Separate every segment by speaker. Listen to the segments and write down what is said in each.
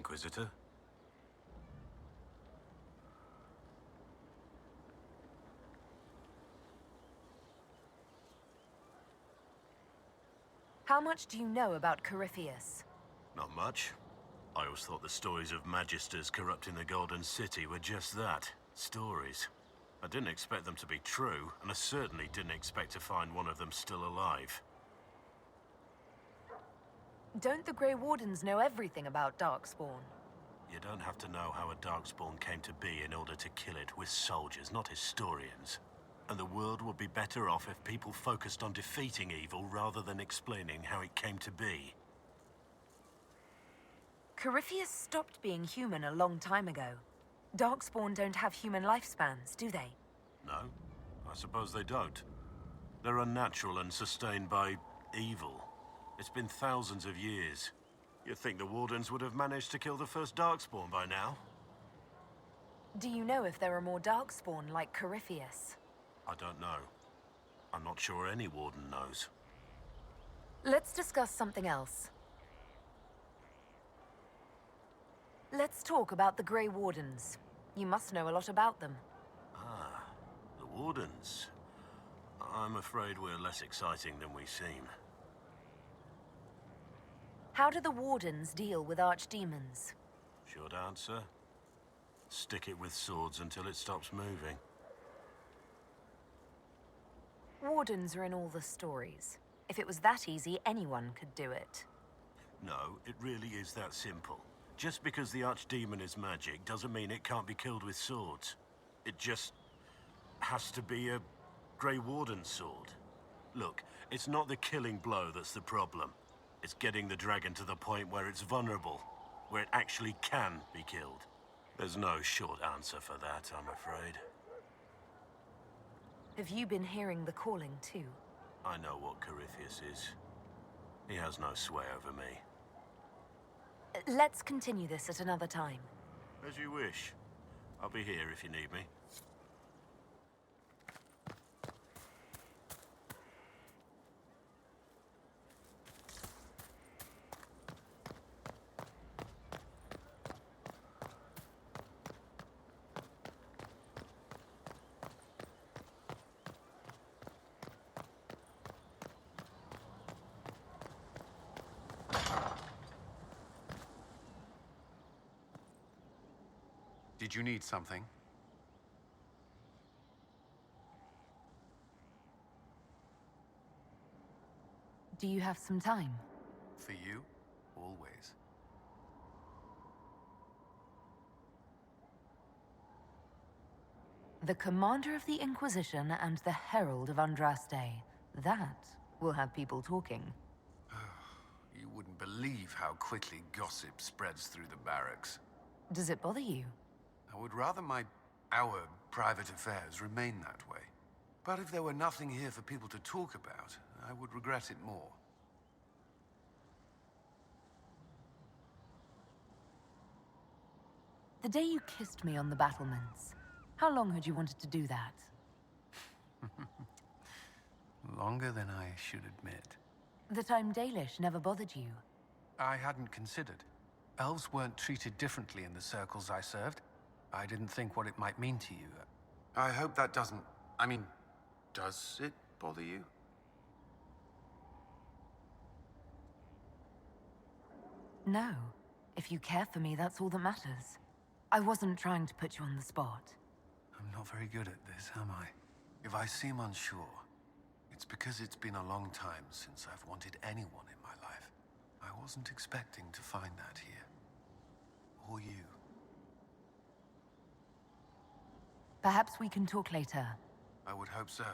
Speaker 1: Inquisitor.
Speaker 2: How much do you know about Corypheus?
Speaker 1: Not much. I always thought the stories of magisters corrupting the Golden City were just that, stories. I didn't expect them to be true, and I certainly didn't expect to find one of them still alive.
Speaker 2: Don't the Grey Wardens know everything about Darkspawn?
Speaker 1: You don't have to know how a Darkspawn came to be in order to kill it. We're soldiers, not historians. And the world would be better off if people focused on defeating evil rather than explaining how it came to be.
Speaker 2: Corypheus stopped being human a long time ago. Darkspawn don't have human lifespans, do they?
Speaker 1: No, I suppose they don't. They're unnatural and sustained by evil. It's been thousands of years. You'd think the Wardens would have managed to kill the first Darkspawn by now.
Speaker 2: Do you know if there are more Darkspawn like Corypheus?
Speaker 1: I don't know. I'm not sure any Warden knows.
Speaker 2: Let's discuss something else. Let's talk about the Grey Wardens. You must know a lot about them.
Speaker 1: Ah, the Wardens. I'm afraid we're less exciting than we seem.
Speaker 2: How do the Wardens deal with archdemons?
Speaker 1: Short answer? Stick it with swords until it stops moving.
Speaker 2: Wardens are in all the stories. If it was that easy, anyone could do it.
Speaker 1: No, it really is that simple. Just because the archdemon is magic doesn't mean it can't be killed with swords. It just has to be a Grey Warden sword. Look, it's not the killing blow that's the problem. It's getting the dragon to the point where it's vulnerable, where it actually can be killed. There's no short answer for that, I'm afraid.
Speaker 2: Have you been hearing the calling too?
Speaker 1: I know what Corypheus is. He has no sway over me.
Speaker 2: Let's continue this at another time.
Speaker 1: As you wish. I'll be here if you need me.
Speaker 3: Did you need something?
Speaker 2: Do you have some time?
Speaker 3: For you, always.
Speaker 2: The Commander of the Inquisition and the Herald of Andraste. That will have people talking.
Speaker 3: You wouldn't believe how quickly gossip spreads through the barracks.
Speaker 2: Does it bother you?
Speaker 3: I would rather our private affairs remain that way. But if there were nothing here for people to talk about, I would regret it more.
Speaker 2: The day you kissed me on the battlements, how long had you wanted to do that?
Speaker 3: Longer than I should admit.
Speaker 2: The time Dalish never bothered you.
Speaker 3: I hadn't considered. Elves weren't treated differently in the circles I served. I didn't think what it might mean to you. I hope that doesn't... I mean, does it bother you?
Speaker 2: No. If you care for me, that's all that matters. I wasn't trying to put you on the spot.
Speaker 3: I'm not very good at this, am I? If I seem unsure, it's because it's been a long time since I've wanted anyone in my life. I wasn't expecting to find that here. Or you.
Speaker 2: Perhaps we can talk later.
Speaker 3: I would hope so.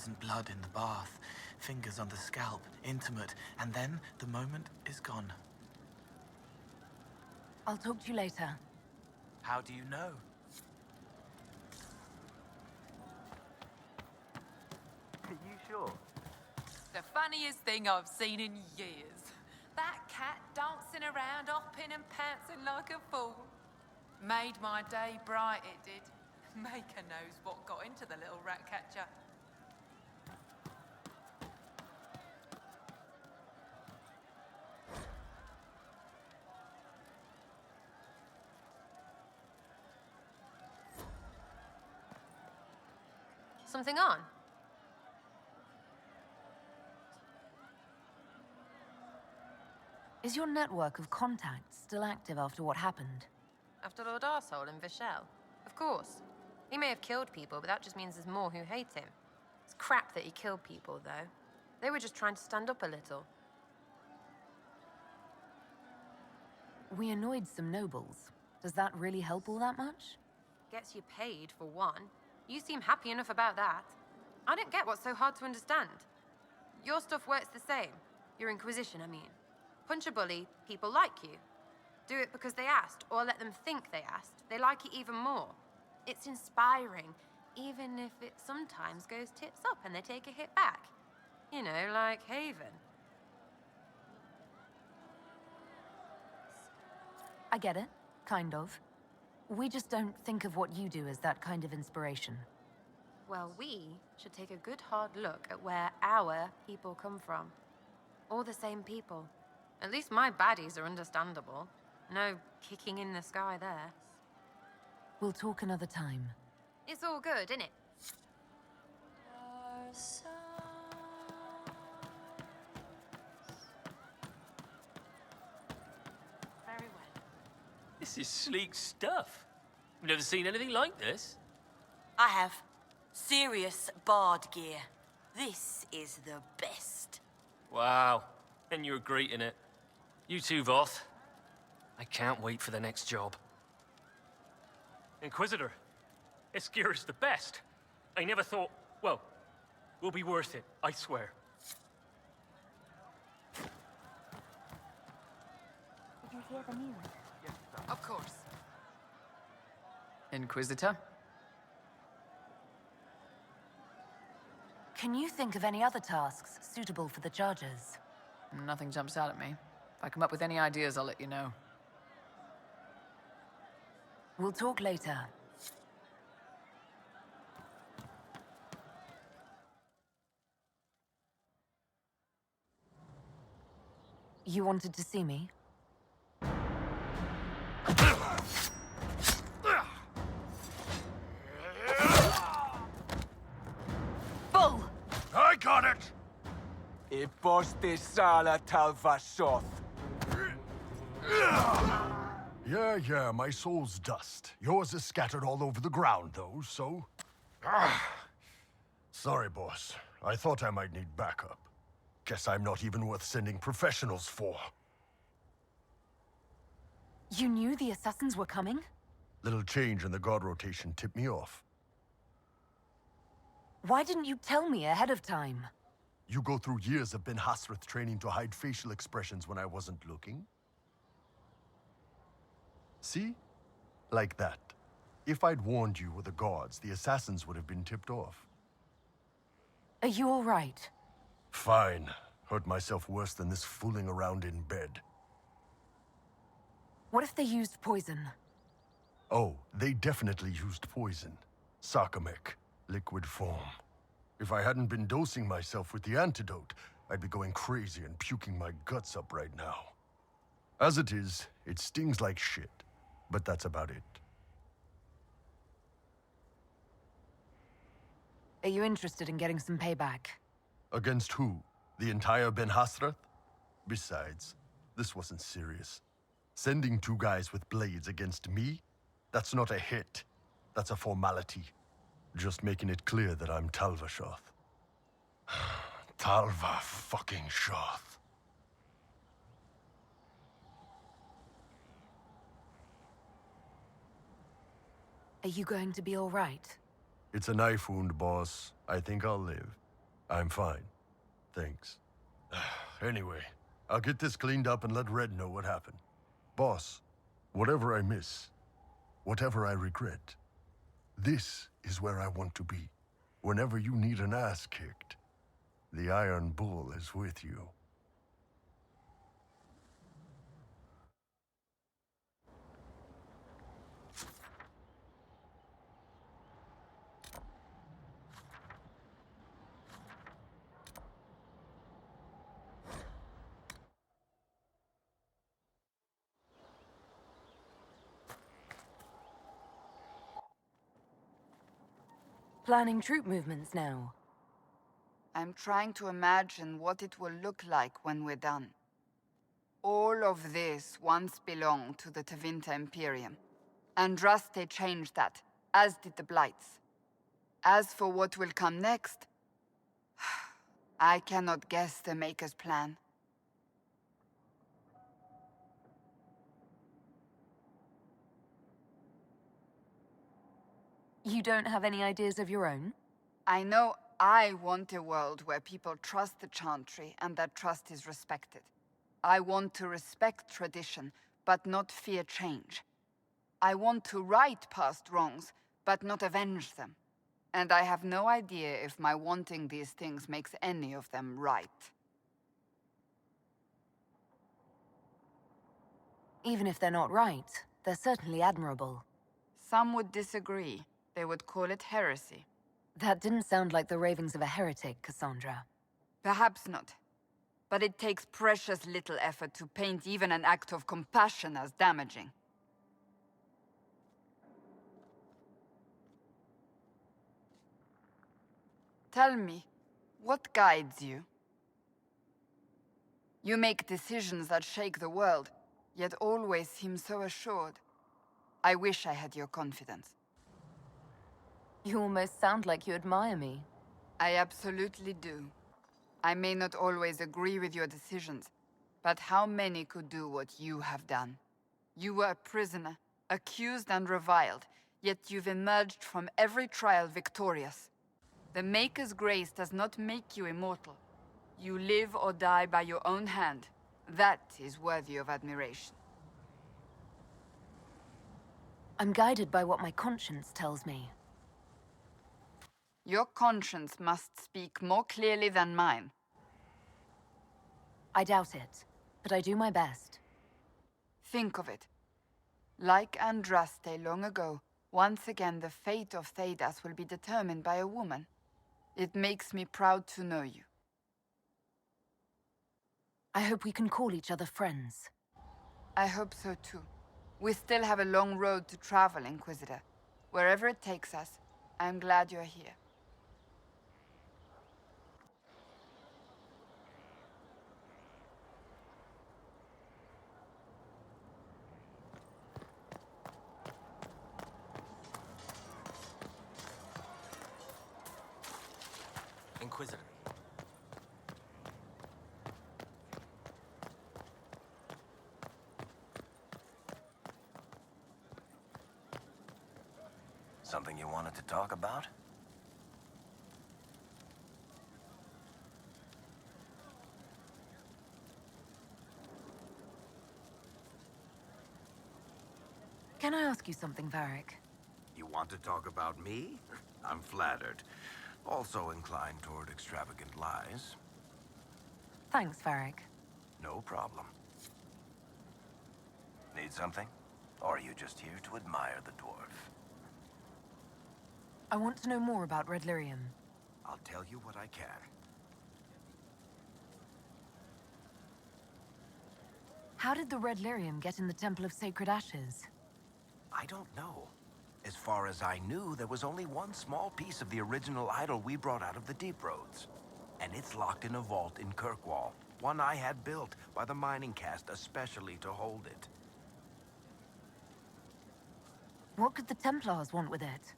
Speaker 4: Innocent blood in the bath, fingers on the scalp, intimate, and then the moment is gone.
Speaker 2: I'll talk to you later.
Speaker 4: How do you know?
Speaker 5: Are you sure?
Speaker 6: The funniest thing I've seen in years. That cat dancing around, hopping and pouncing like a fool. Made my day bright, it did. Maker knows what got into the little rat catcher.
Speaker 7: Something on?
Speaker 2: Is your network of contacts still active after what happened?
Speaker 7: After Lord Arsehole and Vishel? Of course. He may have killed people, but that just means there's more who hate him. It's crap that he killed people, though. They were just trying to stand up a little.
Speaker 2: We annoyed some nobles. Does that really help all that much?
Speaker 7: Gets you paid, for one. You seem happy enough about that. I don't get what's so hard to understand. Your stuff works the same. Your Inquisition, I mean. Punch a bully, people like you. Do it because they asked, or let them think they asked. They like it even more. It's inspiring, even if it sometimes goes tits up and they take a hit back. You know, like Haven.
Speaker 2: I get it, kind of. We just don't think of what you do as that kind of inspiration.
Speaker 7: Well, we should take a good hard look at where our people come from. All the same people. At least my baddies are understandable. No kicking in the sky there.
Speaker 2: We'll talk another time.
Speaker 7: It's all good, innit?
Speaker 6: Very well.
Speaker 8: This is sleek stuff. I've never seen anything like this.
Speaker 9: I have. Serious bard gear. This is the best.
Speaker 8: Wow. And you're great in it. You too, Voth. I can't wait for the next job. Inquisitor, this gear is the best. I never thought, well, will be worth it, I swear.
Speaker 2: Did you hear the news?
Speaker 6: Of course.
Speaker 10: Inquisitor?
Speaker 2: Can you think of any other tasks suitable for the Chargers?
Speaker 10: Nothing jumps out at me. If I come up with any ideas, I'll let you know.
Speaker 2: We'll talk later. You wanted to see me? Bull!
Speaker 1: I got it!
Speaker 5: Sala Talvashoth.
Speaker 1: Yeah, my soul's dust. Yours is scattered all over the ground, though, so... Sorry, boss. I thought I might need backup. Guess I'm not even worth sending professionals for.
Speaker 2: You knew the assassins were coming?
Speaker 1: Little change in the guard rotation tipped me off.
Speaker 2: Why didn't you tell me ahead of time?
Speaker 1: You go through years of Ben Hasrath training to hide facial expressions when I wasn't looking? See? Like that. If I'd warned you or the guards, the assassins would have been tipped off.
Speaker 2: Are you all right?
Speaker 1: Fine. Hurt myself worse than this fooling around in bed.
Speaker 2: What if they used poison?
Speaker 1: Oh, they definitely used poison. Sarcomec. Liquid form. If I hadn't been dosing myself with the antidote, I'd be going crazy and puking my guts up right now. As it is, it stings like shit. But that's about it.
Speaker 2: Are you interested in getting some payback?
Speaker 1: Against who? The entire Ben Hasrath? Besides, this wasn't serious. Sending two guys with blades against me? That's not a hit. That's a formality. Just making it clear that I'm Talvashoth. Talva fucking Shoth.
Speaker 2: Are you going to be all right?
Speaker 1: It's a knife wound, boss. I think I'll live.
Speaker 11: I'm fine. Thanks. Anyway, I'll get this cleaned up and let Red know what happened. Boss, whatever I miss, whatever I regret, this is where I want to be. Whenever you need an ass kicked, the Iron Bull is with you.
Speaker 2: Planning troop movements now.
Speaker 12: I'm trying to imagine what it will look like when we're done. All of this once belonged to the Tevinter Imperium. Andraste changed that, as did the Blights. As for what will come next, I cannot guess the Maker's plan.
Speaker 2: You don't have any ideas of your own?
Speaker 12: I know I want a world where people trust the Chantry and that trust is respected. I want to respect tradition, but not fear change. I want to right past wrongs, but not avenge them. And I have no idea if my wanting these things makes any of them right.
Speaker 2: Even if they're not right, they're certainly admirable.
Speaker 12: Some would disagree. They would call it heresy.
Speaker 2: That didn't sound like the ravings of a heretic, Cassandra.
Speaker 12: Perhaps not. But it takes precious little effort to paint even an act of compassion as damaging. Tell me, what guides you? You make decisions that shake the world, yet always seem so assured. I wish I had your confidence.
Speaker 2: You almost sound like you admire me.
Speaker 12: I absolutely do. I may not always agree with your decisions, but how many could do what you have done? You were a prisoner, accused and reviled, yet you've emerged from every trial victorious. The Maker's grace does not make you immortal. You live or die by your own hand. That is worthy of admiration.
Speaker 2: I'm guided by what my conscience tells me.
Speaker 12: Your conscience must speak more clearly than mine.
Speaker 2: I doubt it, but I do my best.
Speaker 12: Think of it. Like Andraste long ago, once again the fate of Thedas will be determined by a woman. It makes me proud to know you.
Speaker 2: I hope we can call each other friends.
Speaker 12: I hope so too. We still have a long road to travel, Inquisitor. Wherever it takes us, I'm glad you're here.
Speaker 5: Inquisitor.
Speaker 13: Something you wanted to talk about?
Speaker 2: Can I ask you something, Varric?
Speaker 13: You want to talk about me? I'm flattered. Also inclined toward extravagant lies.
Speaker 2: Thanks, Varric.
Speaker 13: No problem. Need something? Or are you just here to admire the dwarf?
Speaker 2: I want to know more about Red Lyrium.
Speaker 13: I'll tell you what I can.
Speaker 2: How did the Red Lyrium get in the Temple of Sacred Ashes?
Speaker 13: I don't know. As far as I knew, there was only one small piece of the original idol we brought out of the Deep Roads. And it's locked in a vault in Kirkwall. One I had built by the mining caste especially to hold it.
Speaker 2: What could the Templars want with it?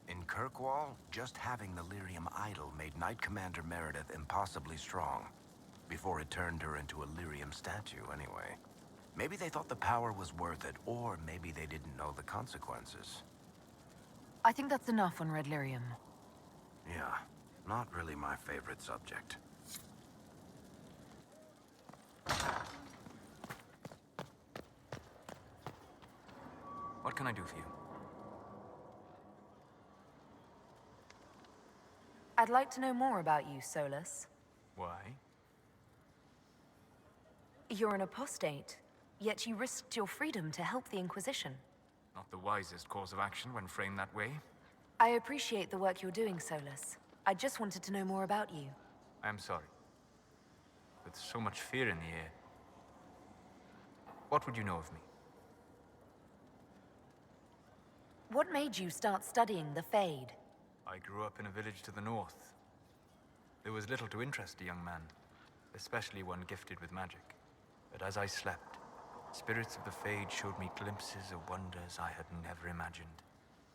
Speaker 13: In Kirkwall, just having the Lyrium idol made Knight Commander Meredith impossibly strong. Before it turned her into a Lyrium statue, anyway. Maybe they thought the power was worth it, or maybe they didn't know the consequences.
Speaker 2: I think that's enough on Red Lyrium.
Speaker 13: Yeah. Not really my favorite subject.
Speaker 14: What can I do for you?
Speaker 2: I'd like to know more about you, Solus.
Speaker 14: Why?
Speaker 2: You're an apostate, yet you risked your freedom to help the Inquisition.
Speaker 14: Not the wisest course of action when framed that way.
Speaker 2: I appreciate the work you're doing, Solus. I just wanted to know more about you.
Speaker 14: I am sorry. With so much fear in the air. What would you know of me?
Speaker 2: What made you start studying the Fade?
Speaker 14: I grew up in a village to the north. There was little to interest a young man, especially one gifted with magic. But as I slept, spirits of the Fade showed me glimpses of wonders I had never imagined.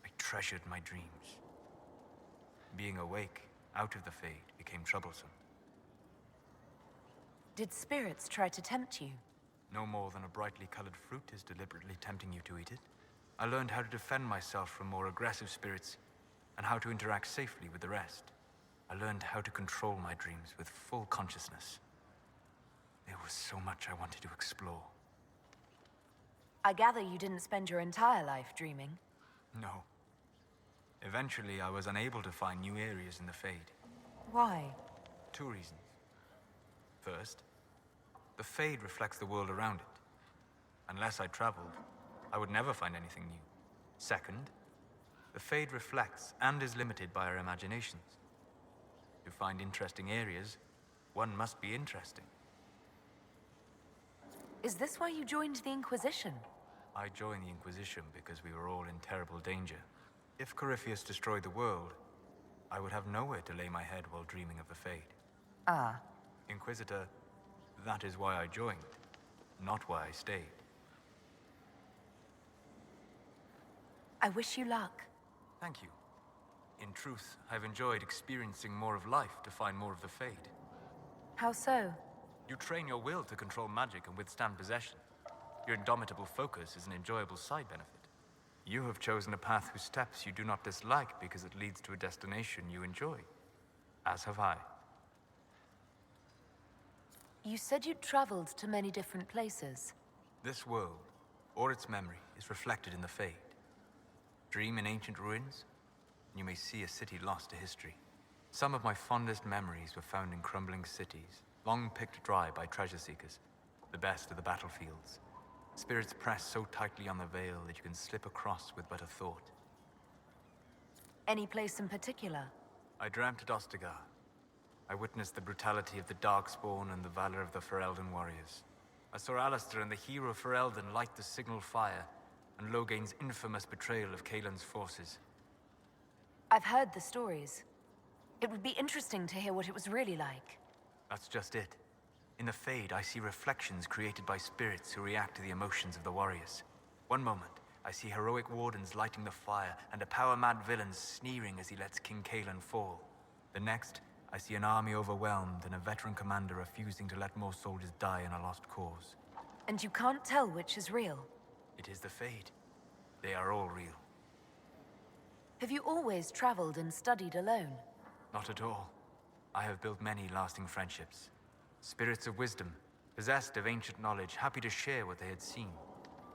Speaker 14: I treasured my dreams. Being awake, out of the Fade, became troublesome.
Speaker 2: Did spirits try to tempt you?
Speaker 14: No more than a brightly colored fruit is deliberately tempting you to eat it. I learned how to defend myself from more aggressive spirits, and how to interact safely with the rest. I learned how to control my dreams with full consciousness. There was so much I wanted to explore.
Speaker 2: I gather you didn't spend your entire life dreaming.
Speaker 14: No. Eventually, I was unable to find new areas in the Fade.
Speaker 2: Why?
Speaker 14: 2 reasons. First, the Fade reflects the world around it. Unless I traveled, I would never find anything new. Second, the Fade reflects and is limited by our imaginations. To find interesting areas, one must be interesting.
Speaker 2: Is this why you joined the Inquisition?
Speaker 14: I joined the Inquisition because we were all in terrible danger. If Corypheus destroyed the world, I would have nowhere to lay my head while dreaming of the Fade.
Speaker 2: Ah.
Speaker 14: Inquisitor, that is why I joined, not why I stayed.
Speaker 2: I wish you luck.
Speaker 14: Thank you. In truth, I've enjoyed experiencing more of life to find more of the Fade.
Speaker 2: How so?
Speaker 14: You train your will to control magic and withstand possession. Your indomitable focus is an enjoyable side benefit. You have chosen a path whose steps you do not dislike because it leads to a destination you enjoy. As have I.
Speaker 2: You said you'd traveled to many different places.
Speaker 14: This world, or its memory, is reflected in the Fade. Dream in ancient ruins, and you may see a city lost to history. Some of my fondest memories were found in crumbling cities, long picked dry by treasure seekers, the best of the battlefields. Spirits press so tightly on the veil that you can slip across with but a thought.
Speaker 2: Any place in particular?
Speaker 14: I dreamt at Ostagar. I witnessed the brutality of the Darkspawn and the valor of the Ferelden warriors. I saw Alistair and the hero Ferelden light the signal fire, and Logain's infamous betrayal of Kaelin's forces.
Speaker 2: I've heard the stories. It would be interesting to hear what it was really like.
Speaker 14: That's just it. In the Fade, I see reflections created by spirits who react to the emotions of the warriors. One moment, I see heroic wardens lighting the fire, and a power-mad villain sneering as he lets King Kaelin fall. The next, I see an army overwhelmed and a veteran commander refusing to let more soldiers die in a lost cause.
Speaker 2: And you can't tell which is real?
Speaker 14: It is the Fade. They are all real.
Speaker 2: Have you always traveled and studied alone?
Speaker 14: Not at all. I have built many lasting friendships. Spirits of wisdom, possessed of ancient knowledge, happy to share what they had seen.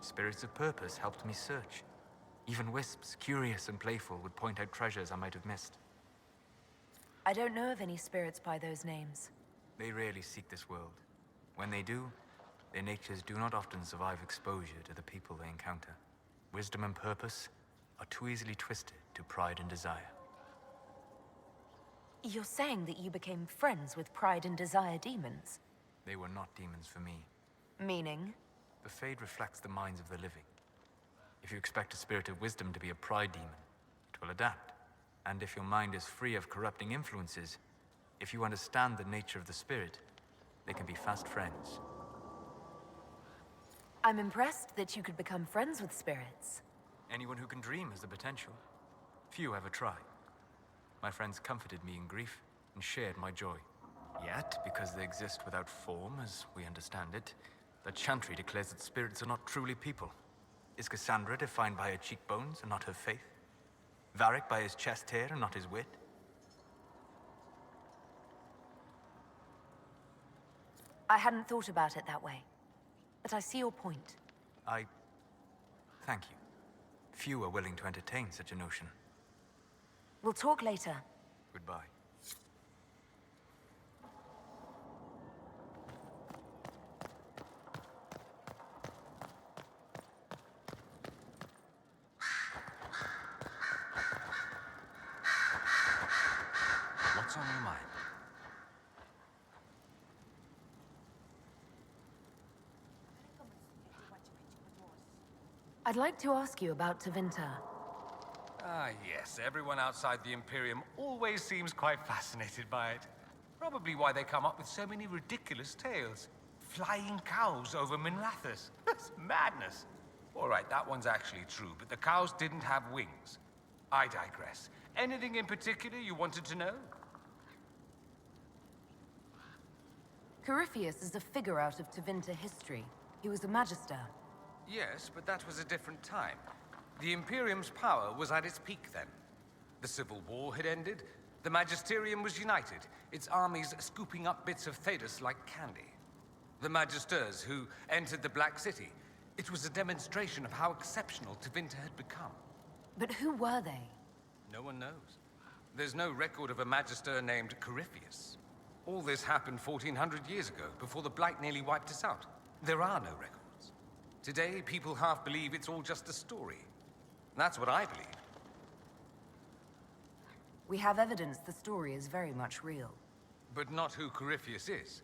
Speaker 14: Spirits of purpose helped me search. Even wisps, curious and playful, would point out treasures I might have missed.
Speaker 2: I don't know of any spirits by those names.
Speaker 14: They rarely seek this world. When they do, their natures do not often survive exposure to the people they encounter. Wisdom and purpose are too easily twisted to pride and desire.
Speaker 2: You're saying that you became friends with Pride and Desire demons?
Speaker 14: They were not demons for me.
Speaker 2: Meaning?
Speaker 14: The Fade reflects the minds of the living. If you expect a spirit of wisdom to be a pride demon, it will adapt. And if your mind is free of corrupting influences, if you understand the nature of the spirit, they can be fast friends.
Speaker 2: I'm impressed that you could become friends with spirits.
Speaker 14: Anyone who can dream has the potential. Few ever try. My friends comforted me in grief and shared my joy. Yet, because they exist without form, as we understand it, the Chantry declares that spirits are not truly people. Is Cassandra defined by her cheekbones and not her faith? Varric by his chest hair and not his wit?
Speaker 2: I hadn't thought about it that way. But I see your point.
Speaker 14: Thank you. Few are willing to entertain such a notion.
Speaker 2: We'll talk later.
Speaker 14: Goodbye.
Speaker 13: What's on your mind?
Speaker 2: I'd like to ask you about Tevinter.
Speaker 15: Ah, yes. Everyone outside the Imperium always seems quite fascinated by it. Probably why they come up with so many ridiculous tales. Flying cows over Minrathous. That's madness. All right, that one's actually true, but the cows didn't have wings. I digress. Anything in particular you wanted to know?
Speaker 2: Corypheus is a figure out of Tevinter history. He was a magister.
Speaker 15: Yes, but that was a different time. The Imperium's power was at its peak then. The Civil War had ended. The Magisterium was united, its armies scooping up bits of Thedas like candy. The Magisters who entered the Black City. It was a demonstration of how exceptional Tevinter had become.
Speaker 2: But who were they?
Speaker 15: No one knows. There's no record of a Magister named Corypheus. All this happened 1400 years ago, before the Blight nearly wiped us out. There are no records. Today, people half believe it's all just a story. That's what I believe.
Speaker 2: We have evidence the story is very much real.
Speaker 15: But not who Corypheus is,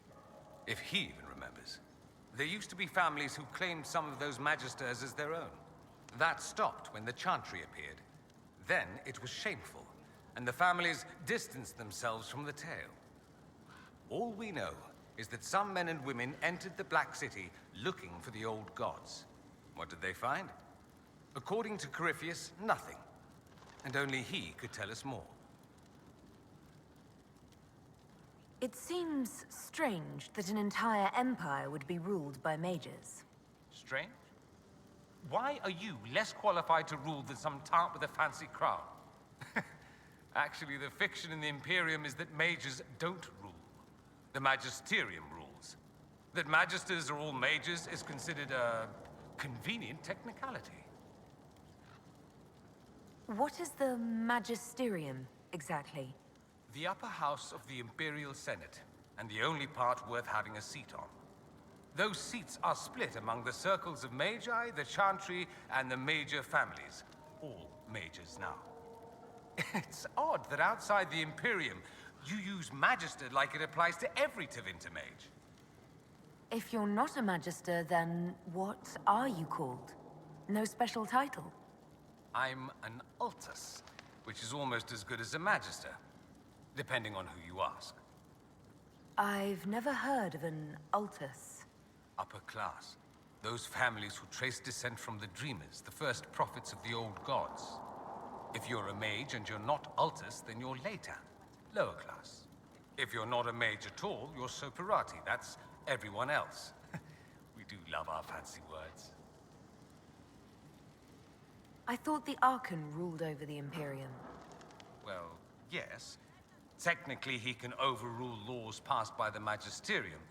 Speaker 15: if he even remembers. There used to be families who claimed some of those Magisters as their own. That stopped when the Chantry appeared. Then it was shameful, and the families distanced themselves from the tale. All we know is that some men and women entered the Black City looking for the old gods. What did they find? According to Corypheus, nothing. And only he could tell us more.
Speaker 2: It seems strange that an entire empire would be ruled by mages.
Speaker 15: Strange? Why are you less qualified to rule than some tart with a fancy crown? Actually, the fiction in the Imperium is that mages don't rule. The Magisterium rules. That magisters are all mages is considered a convenient technicality.
Speaker 2: What is the Magisterium, exactly?
Speaker 15: The upper house of the Imperial Senate, and the only part worth having a seat on. Those seats are split among the circles of Magi, the Chantry, and the major families. All mages now. It's odd that outside the Imperium, you use Magister like it applies to every Tevinter mage.
Speaker 2: If you're not a Magister, then what are you called? No special title?
Speaker 15: I'm an Altus, which is almost as good as a Magister, depending on who you ask.
Speaker 2: I've never heard of an Altus.
Speaker 15: Upper class. Those families who trace descent from the Dreamers, the first prophets of the old gods. If you're a mage and you're not Altus, then you're later. Lower class. If you're not a mage at all, you're Soperati. That's everyone else. We do love our fancy words.
Speaker 2: I thought the Archon ruled over the Imperium.
Speaker 15: Well, yes. Technically, he can overrule laws passed by the Magisterium,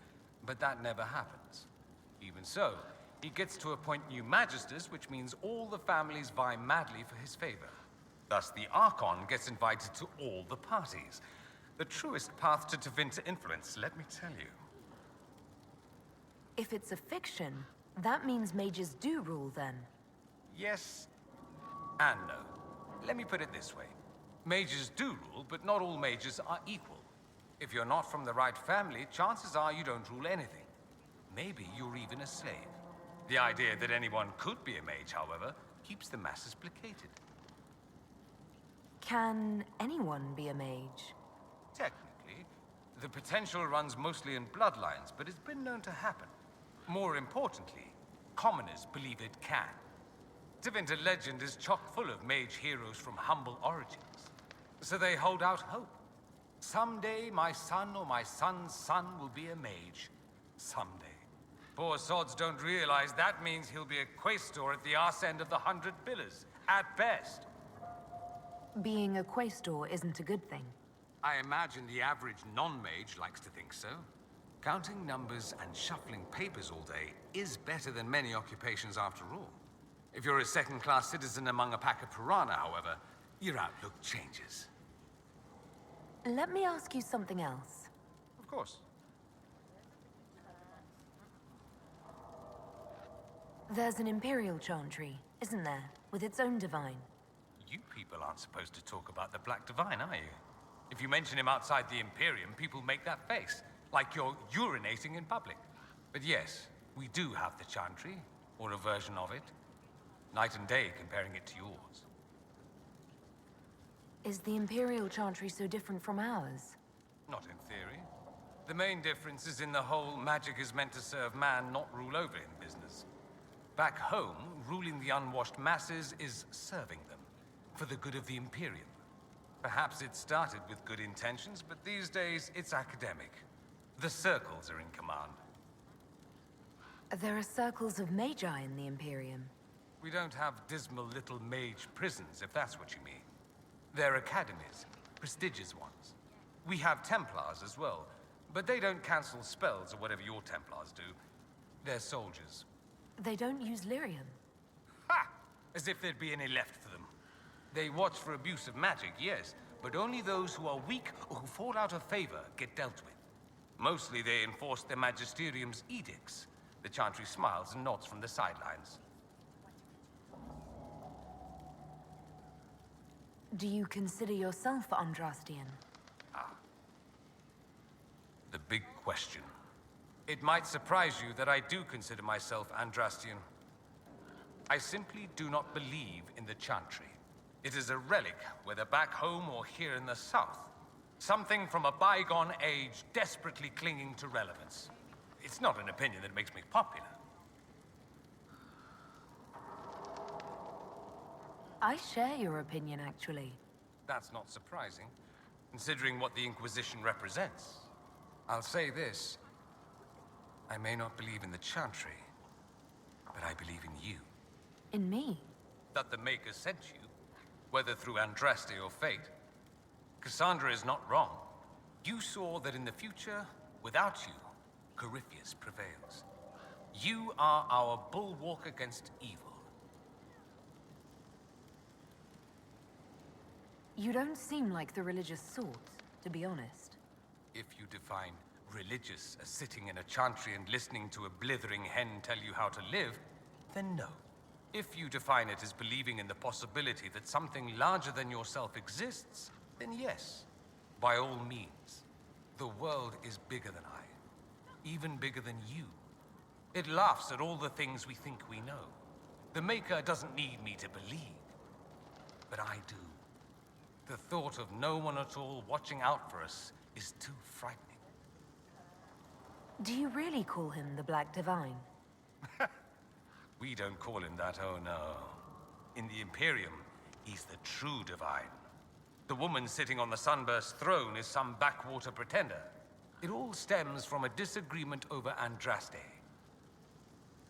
Speaker 15: but that never happens. Even so, he gets to appoint new Magisters, which means all the families vie madly for his favor. Thus, the Archon gets invited to all the parties. The truest path to Tevinter influence, let me tell you.
Speaker 2: If it's a fiction, that means mages do rule then.
Speaker 15: Yes and no. Let me put it this way. Mages do rule, but not all mages are equal. If you're not from the right family, chances are you don't rule anything. Maybe you're even a slave. The idea that anyone could be a mage, however, keeps the masses placated.
Speaker 2: Can anyone be a mage?
Speaker 15: Technically, the potential runs mostly in bloodlines, but it's been known to happen. More importantly, commoners believe it can. Tevinter legend is chock full of mage heroes from humble origins. So they hold out hope. Someday my son or my son's son will be a mage. Someday. Poor sods don't realize that means he'll be a quaestor at the arse end of the 100 Pillars, at best.
Speaker 2: Being a quaestor isn't a good thing.
Speaker 15: I imagine the average non-mage likes to think so. Counting numbers and shuffling papers all day is better than many occupations after all. If you're a second-class citizen among a pack of piranha, however, your outlook changes.
Speaker 2: Let me ask you something else.
Speaker 15: Of course.
Speaker 2: There's an Imperial Chantry, isn't there? With its own divine.
Speaker 15: You people aren't supposed to talk about the Black Divine, are you? If you mention him outside the Imperium, people make that face, like you're urinating in public. But yes, we do have the Chantry, or a version of it. Night and day comparing it to yours.
Speaker 2: Is the Imperial Chantry so different from ours?
Speaker 15: Not in theory. The main difference is in the whole magic is meant to serve man, not rule over him business. Back home, ruling the unwashed masses is serving them, for the good of the Imperium. Perhaps it started with good intentions, but these days it's academic. The circles are in command.
Speaker 2: There are circles of magi in the Imperium.
Speaker 15: We don't have dismal little mage prisons, if that's what you mean. They're academies, prestigious ones. We have Templars as well, but they don't cancel spells or whatever your Templars do. They're soldiers.
Speaker 2: They don't use lyrium.
Speaker 15: Ha! As if there'd be any left for them. They watch for abuse of magic, yes, but only those who are weak or who fall out of favor get dealt with. Mostly they enforce the Magisterium's edicts. The Chantry smiles and nods from the sidelines.
Speaker 2: Do you consider yourself Andrastian?
Speaker 15: The big question. It might surprise you that I do consider myself Andrastian. I simply do not believe in the Chantry. It is a relic, whether back home or here in the south. Something from a bygone age desperately clinging to relevance. It's not an opinion that makes me popular.
Speaker 2: I share your opinion, actually.
Speaker 15: That's not surprising, considering what the Inquisition represents. I'll say this. I may not believe in the Chantry, but I believe in you.
Speaker 2: In me?
Speaker 15: That the Maker sent you, whether through Andraste or fate. Cassandra is not wrong. You saw that in the future, without you, Corypheus prevails. You are our bulwark against evil.
Speaker 2: You don't seem like the religious sort, to be honest.
Speaker 15: If you define religious as sitting in a chantry and listening to a blithering hen tell you how to live, then no. If you define it as believing in the possibility that something larger than yourself exists, then yes, by all means. The world is bigger than I, even bigger than you. It laughs at all the things we think we know. The Maker doesn't need me to believe, but I do. The thought of no one at all watching out for us is too frightening.
Speaker 2: Do you really call him the Black Divine?
Speaker 15: We don't call him that, oh no. In the Imperium, he's the true Divine. The woman sitting on the Sunburst throne is some backwater pretender. It all stems from a disagreement over Andraste.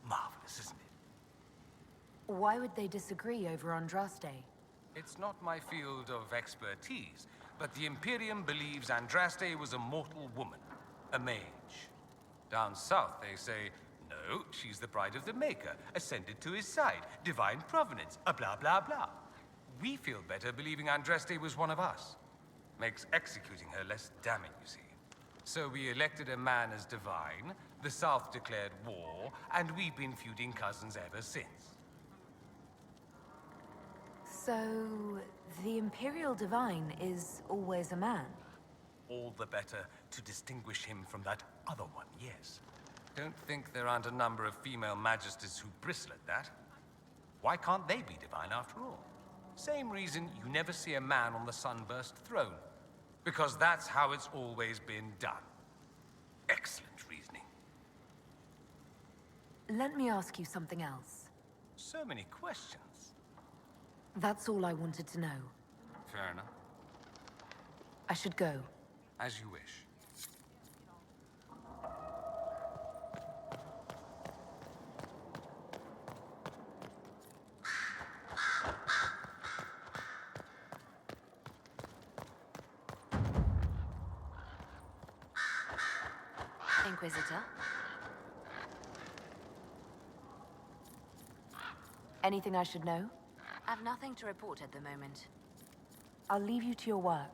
Speaker 15: Marvelous, isn't it?
Speaker 2: Why would they disagree over Andraste?
Speaker 15: It's not my field of expertise, but the Imperium believes Andraste was a mortal woman, a mage. Down south, they say, no, she's the bride of the Maker, ascended to his side, divine provenance, a blah, blah, blah. We feel better believing Andraste was one of us. Makes executing her less damning, you see. So we elected a man as divine, the South declared war, and we've been feuding cousins ever since.
Speaker 2: So, the Imperial Divine is always a man?
Speaker 15: All the better to distinguish him from that other one, yes. Don't think there aren't a number of female magisters who bristle at that. Why can't they be divine after all? Same reason you never see a man on the Sunburst throne. Because that's how it's always been done. Excellent reasoning.
Speaker 2: Let me ask you something else.
Speaker 15: So many questions.
Speaker 2: That's all I wanted to know.
Speaker 15: Fair enough.
Speaker 2: I should go.
Speaker 15: As you wish.
Speaker 2: Inquisitor. Anything I should know?
Speaker 16: I've nothing to report at the moment.
Speaker 2: I'll leave you to your work.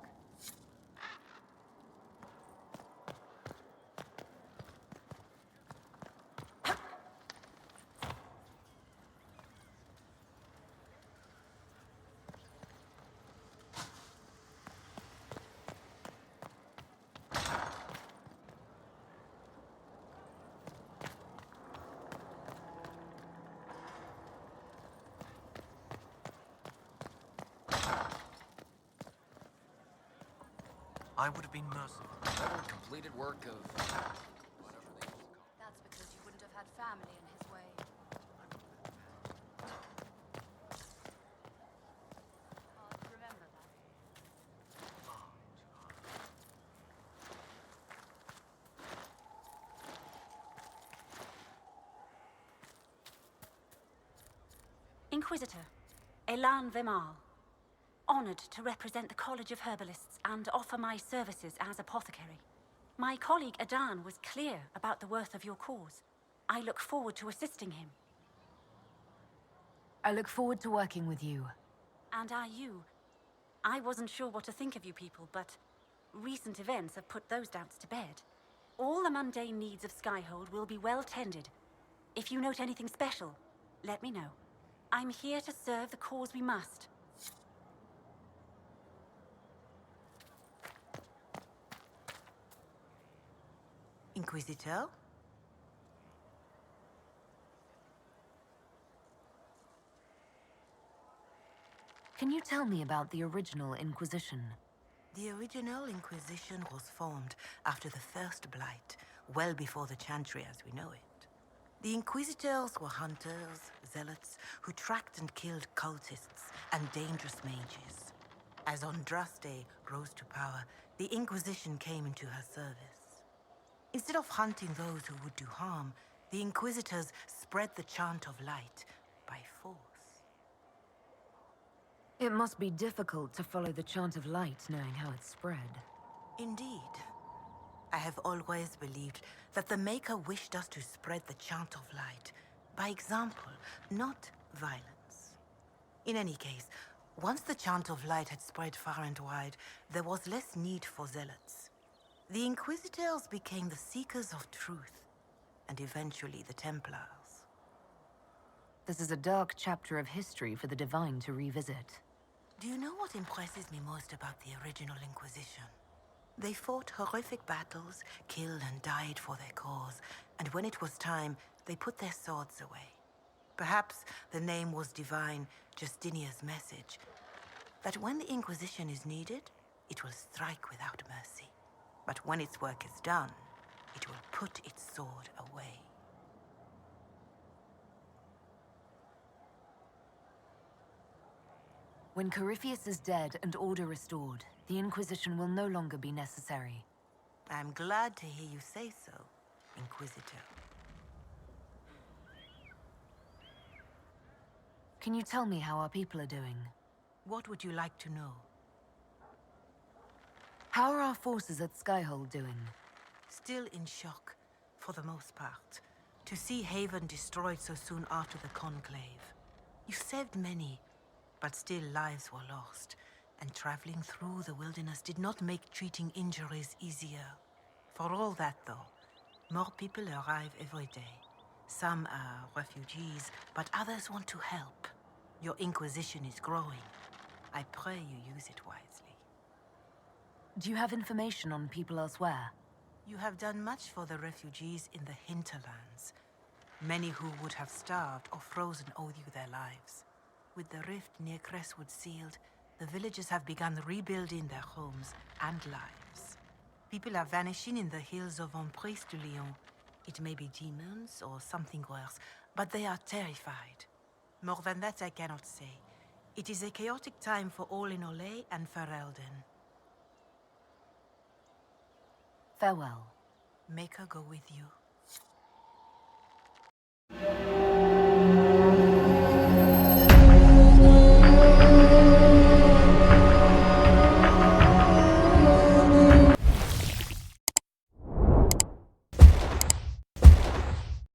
Speaker 3: I would have been merciful.
Speaker 17: Better completed work of...
Speaker 16: That's because you wouldn't have had family in his way. Hard to remember that.
Speaker 18: Inquisitor, Elan Vimal. Honored to represent the College of Herbalists and offer my services as apothecary. My colleague Adan was clear about the worth of your cause. I look forward to assisting him.
Speaker 2: I look forward to working with you.
Speaker 18: And are you? I wasn't sure what to think of you people, but recent events have put those doubts to bed. All the mundane needs of Skyhold will be well tended. If you note anything special, let me know. I'm here to serve the cause we must.
Speaker 9: Inquisitor?
Speaker 2: Can you tell me about the original Inquisition?
Speaker 9: The original Inquisition was formed after the First Blight, well before the Chantry as we know it. The Inquisitors were hunters, zealots, who tracked and killed cultists and dangerous mages. As Andraste rose to power, the Inquisition came into her service. Instead of hunting those who would do harm, the Inquisitors spread the chant of light by force.
Speaker 2: It must be difficult to follow the chant of light knowing how it's spread.
Speaker 9: Indeed. I have always believed that the Maker wished us to spread the chant of light by example, not violence. In any case, once the chant of light had spread far and wide, there was less need for zealots. The Inquisitors became the seekers of truth, and eventually the Templars.
Speaker 2: This is a dark chapter of history for the Divine to revisit.
Speaker 9: Do you know what impresses me most about the original Inquisition? They fought horrific battles, killed and died for their cause, and when it was time, they put their swords away. Perhaps the name was divine, Justinia's message, that when the Inquisition is needed, it will strike without mercy. But when its work is done, it will put its sword away.
Speaker 2: When Corypheus is dead and order restored, the Inquisition will no longer be necessary.
Speaker 9: I'm glad to hear you say so, Inquisitor.
Speaker 2: Can you tell me how our people are doing?
Speaker 9: What would you like to know?
Speaker 2: How are our forces at Skyhold doing?
Speaker 9: Still in shock, for the most part, to see Haven destroyed so soon after the Conclave. You saved many, but still lives were lost, and traveling through the wilderness did not make treating injuries easier. For all that, though, more people arrive every day. Some are refugees, but others want to help. Your Inquisition is growing. I pray you use it wisely.
Speaker 2: Do you have information on people elsewhere?
Speaker 9: You have done much for the refugees in the hinterlands. Many who would have starved or frozen owe you their lives. With the rift near Crestwood sealed, the villagers have begun rebuilding their homes and lives. People are vanishing in the hills of Emprise de Lyon. It may be demons or something worse, but they are terrified. More than that I cannot say. It is a chaotic time for all in Olay and Ferelden.
Speaker 2: Farewell.
Speaker 9: Make her go with you.